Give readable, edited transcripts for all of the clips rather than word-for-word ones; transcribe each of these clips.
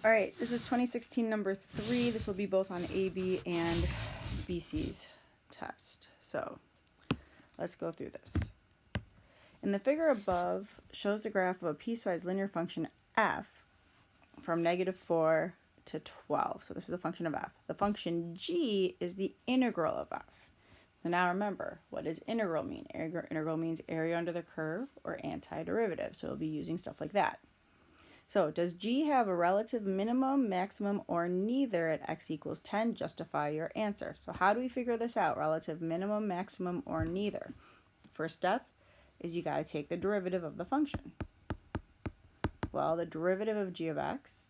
All right, this is 2016 number 3. This will be both on AB and BC's test. So let's go through this. In the figure above shows the graph of a piecewise linear function f from -4 to 12. So this is a function of f. The function g is the integral of f. So now remember, what does integral mean? Integral means area under the curve or antiderivative. So we'll be using stuff like that. So does g have a relative minimum, maximum, or neither at x equals 10? Justify your answer. So how do we figure this out? Relative minimum, maximum, or neither? First step is you got to take the derivative of the function. Well, the derivative of g of x,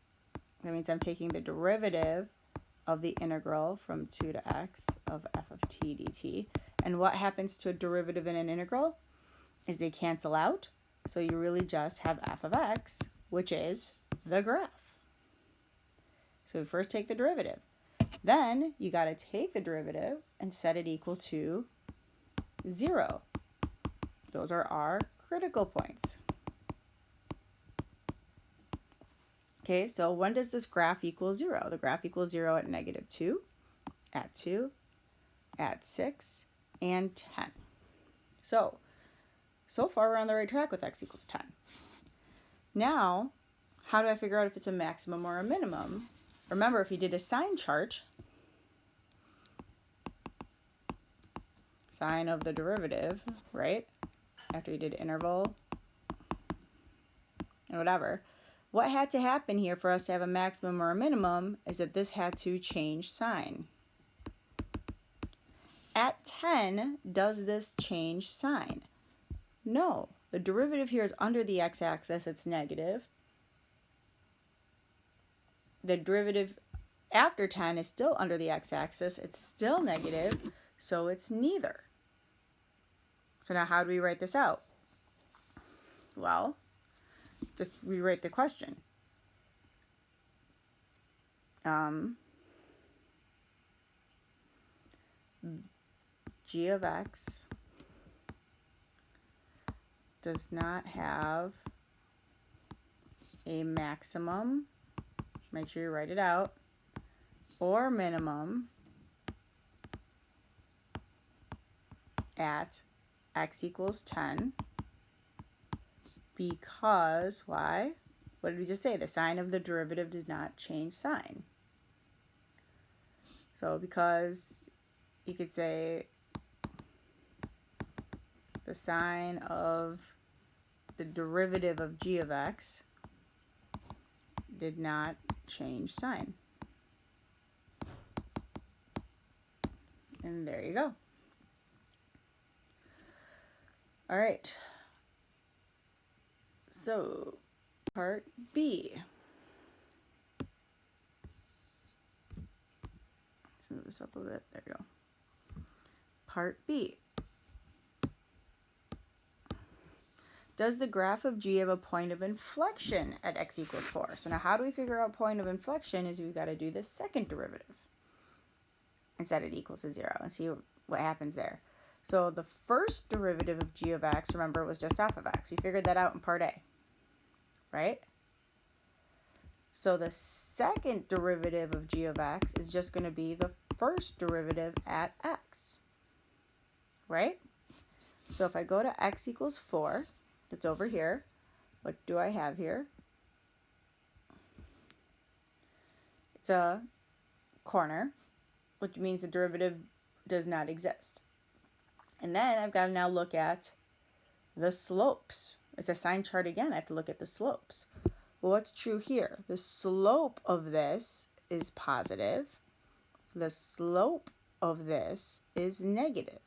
that means I'm taking the derivative of the integral from 2 to x of f of t dt. And what happens to a derivative in an integral is they cancel out. So you really just have f of x, which is the graph. So we first take the derivative. Then you got to take the derivative and set it equal to 0. Those are our critical points. Okay, so when does this graph equal 0? The graph equals 0 at -2, at 2, at 6, and 10. So far we're on the right track with x equals 10. Now, how do I figure out if it's a maximum or a minimum? Remember, if you did a sign chart, sign of the derivative, right? After you did interval and whatever, what had to happen here for us to have a maximum or a minimum is that this had to change sign. At 10, does this change sign? No. The derivative here is under the x-axis, it's negative. The derivative after 10 is still under the x-axis, it's still negative, so it's neither. So now how do we write this out? Well, just rewrite the question. G of x does not have a maximum, make sure you write it out, or minimum at x equals 10 because, why? What did we just say? The sign of the derivative did not change sign. So because you could say the sign of the derivative of g of x did not change sign. And there you go. All right. So, part B. Let's move this up a bit. There you go. Part B. Does the graph of g have a point of inflection at x equals 4? So now how do we figure out point of inflection is we've got to do the second derivative and set it equal to 0 and see what happens there. So the first derivative of g of x, remember, was just f of x. We figured that out in part A, right? So the second derivative of g of x is just going to be the first derivative at x, right? So if I go to x equals 4, that's over here, what do I have here? It's a corner, which means the derivative does not exist. And then I've got to now look at the slopes. It's a sign chart again. I have to look at the slopes. Well, what's true here? The slope of this is positive. The slope of this is negative.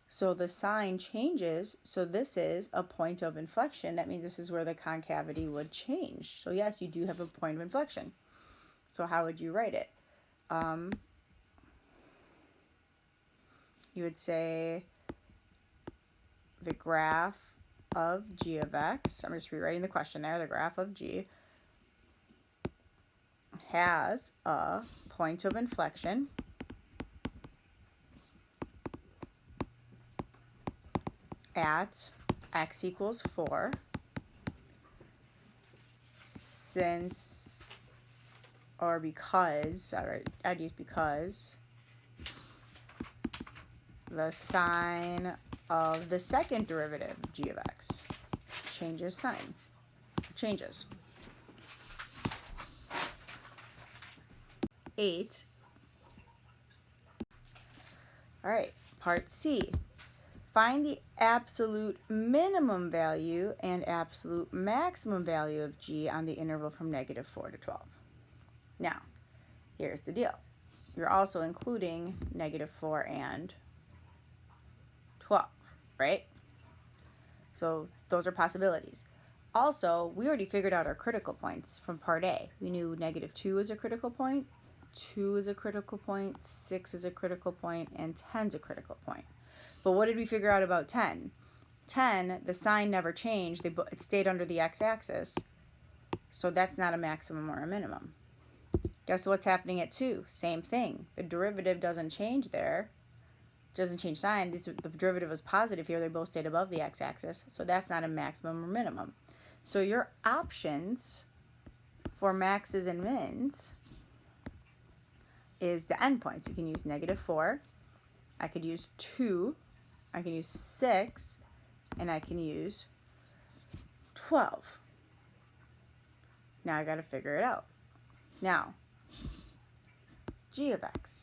So the sign changes. So this is a point of inflection. That means this is where the concavity would change. So yes, you do have a point of inflection. So how would you write it? You would say the graph of g of x, I'm just rewriting the question there, the graph of g has a point of inflection at x equals 4 since or because, I'd use because, the sign of the second derivative of g of x changes sign. Changes. 8. All right, part C. Find the absolute minimum value and absolute maximum value of g on the interval from -4 to 12. Now, here's the deal. You're also including -4 and 12, right? So those are possibilities. Also, we already figured out our critical points from part A. We knew -2 is a critical point, 2 is a critical point, 6 is a critical point, and 10 is a critical point. But what did we figure out about 10? 10, the sign never changed. It stayed under the x-axis. So that's not a maximum or a minimum. Guess what's happening at 2? Same thing. The derivative doesn't change there. It doesn't change sign. The derivative was positive here. They both stayed above the x-axis. So that's not a maximum or minimum. So your options for maxes and mins is the endpoints. You can use -4. I could use 2. I can use 6, and I can use 12. Now I got to figure it out. Now, g of x.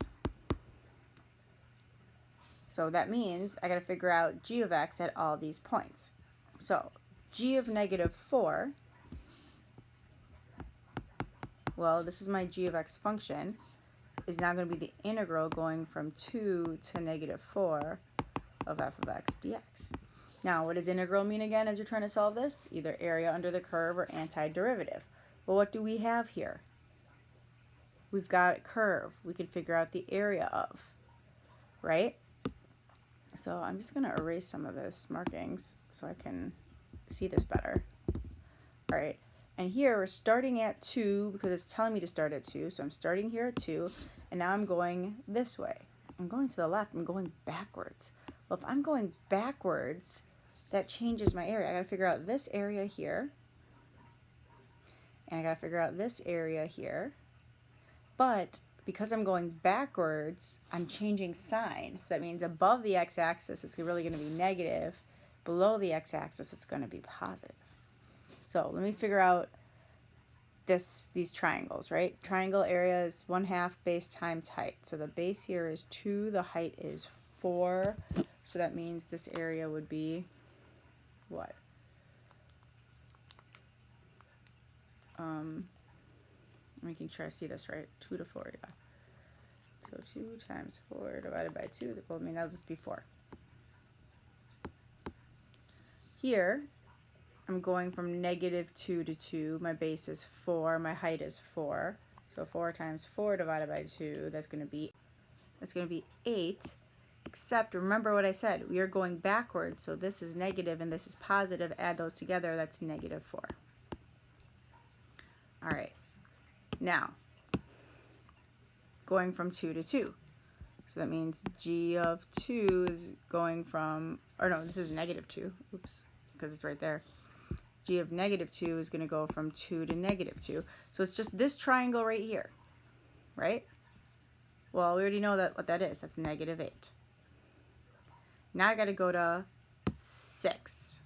So that means I got to figure out g of x at all these points. So g of -4, well, this is my g of x function, is now going to be the integral going from 2 to -4 of f of x dx. Now, what does integral mean again as you're trying to solve this? Either area under the curve or antiderivative. Well, what do we have here? We've got a curve we can figure out the area of, right? So I'm just going to erase some of this markings so I can see this better. All right, and here we're starting at 2 because it's telling me to start at 2. So I'm starting here at 2, and now I'm going this way. I'm going to the left. I'm going backwards. Well, if I'm going backwards, that changes my area. I got to figure out this area here, and I got to figure out this area here. But because I'm going backwards, I'm changing sign. So that means above the x-axis, it's really going to be negative. Below the x-axis, it's going to be positive. So let me figure out these triangles, right? Triangle area is 1/2 base times height. So the base here is 2, the height is 4. So that means this area would be what? Making sure I see this right. 2 to 4, yeah. So 2 times 4 divided by 2, well, I mean, that'll just be 4. Here, I'm going from -2 to 2. My base is 4. My height is 4. So 4 times 4 divided by 2, that's going to be 8. Except, remember what I said, we are going backwards, so this is negative and this is positive. Add those together, that's -4. All right. Now, going from 2 to 2. So that means g of 2 is going from, or no, this is -2. Oops, because it's right there. G of -2 is going to go from 2 to -2. So it's just this triangle right here, right? Well, we already know what that is. That's -8. Now I got to go to 6.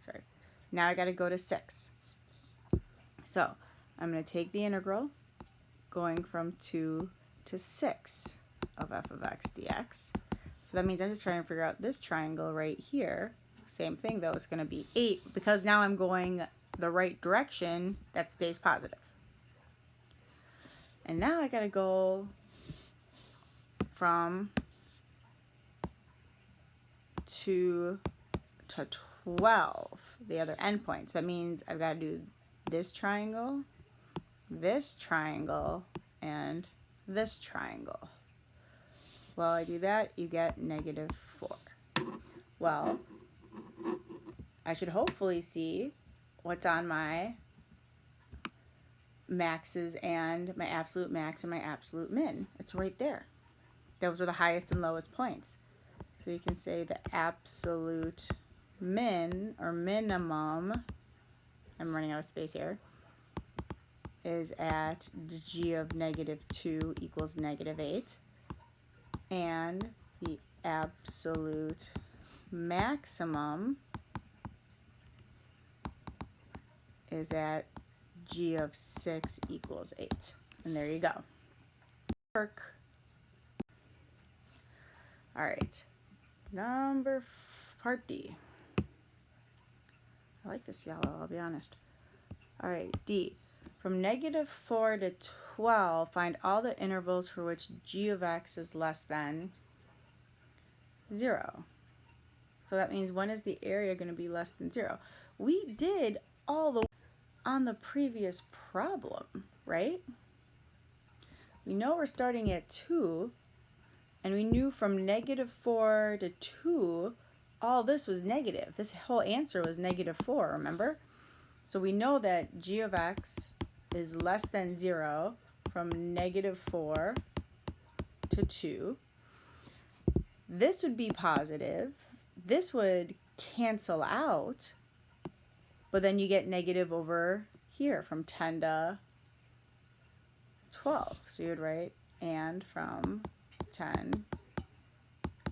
Sorry. Now I got to go to 6. So I'm going to take the integral going from 2 to 6 of f of x dx. So that means I'm just trying to figure out this triangle right here. Same thing though, it's going to be 8 because now I'm going the right direction, that stays positive. And now I got to go from 2 to 12, the other endpoint. So that means I've got to do this triangle, and this triangle. While I do that, you get -4. Well, I should hopefully see what's on my maxes and my absolute max and my absolute min. It's right there. Those are the highest and lowest points. So you can say the absolute min or minimum, I I'm running out of space here, is at g of -2 equals -8. And the absolute maximum is at g of 6 equals 8. And there you go. Work. All right. Part D. I like this yellow, I'll be honest. All right, D. From -4 to 12, find all the intervals for which g of x is less than 0. So that means when is the area going to be less than 0? We did all the on the previous problem, right? We know we're starting at 2, and we knew from -4 to 2, all this was negative. This whole answer was -4, remember? So we know that g of x is less than 0 from -4 to 2. This would be positive. This would cancel out, but then you get negative over here from 10 to 12. So you would write and from 10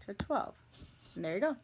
to 12. And there you go.